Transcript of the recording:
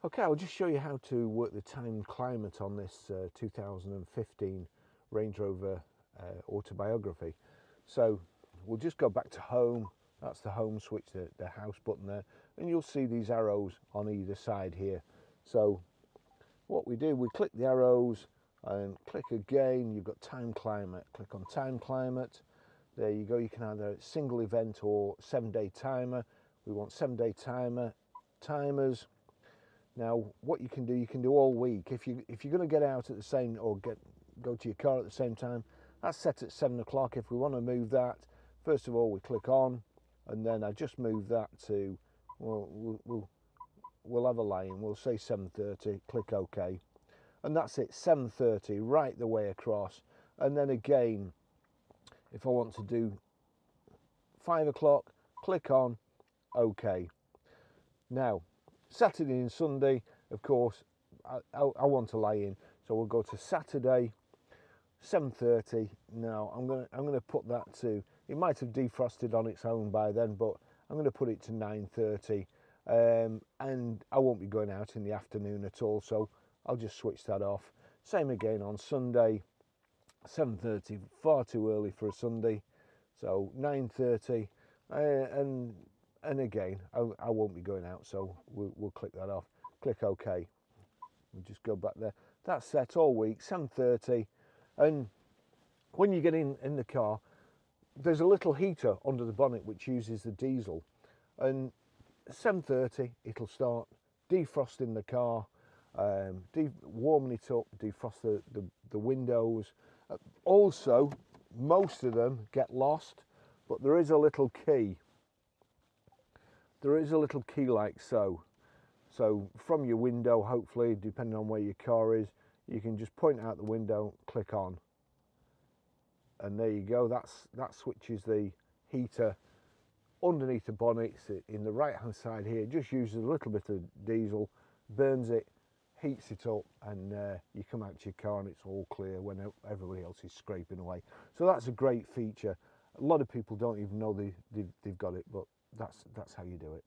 Okay, I'll just show you how to work the time climate on this 2015 Range Rover Autobiography. So we'll just go back to home. That's the home switch, the house button there, and you'll see these arrows on either side here. So what we do, we click the arrows and click again. You've got time climate. Click on time climate. There you go. You can either single event or 7-day timer. We want 7-day timers. Now, what you can do all week. If you're going to get out at the same, or go to your car at the same time, that's set at 7 o'clock. If we want to move that, first of all we click on, and then I just move that to, we'll have a line. We'll say 7:30. Click OK, and that's it. 7:30 right the way across. And then again, if I want to do 5 o'clock, click on OK. Now, Saturday and Sunday, of course, I want to lie in, so we'll go to Saturday, 7:30. Now I'm gonna put that to. It might have defrosted on its own by then, but I'm going to put it to 9:30, and I won't be going out in the afternoon at all, so I'll just switch that off. Same again on Sunday, 7:30. Far too early for a Sunday, so 9:30, and again, I won't be going out, so we'll click that off. Click OK. We'll just go back there. That's set all week, 7:30. And when you get in the car, there's a little heater under the bonnet which uses the diesel. And 7:30, it'll start defrosting the car, warming it up, defrost the windows. Also, most of them get lost, but there is a little key. There is a little key like so. So from your window, hopefully, depending on where your car is, you can just point out the window, click on, and there you go. That switches the heater underneath the bonnet. It's in the right hand side here. It just uses a little bit of diesel, burns it, heats it up, and you come out to your car and it's all clear when everybody else is scraping away. So that's a great feature. A lot of people don't even know they've got it, but that's how you do it.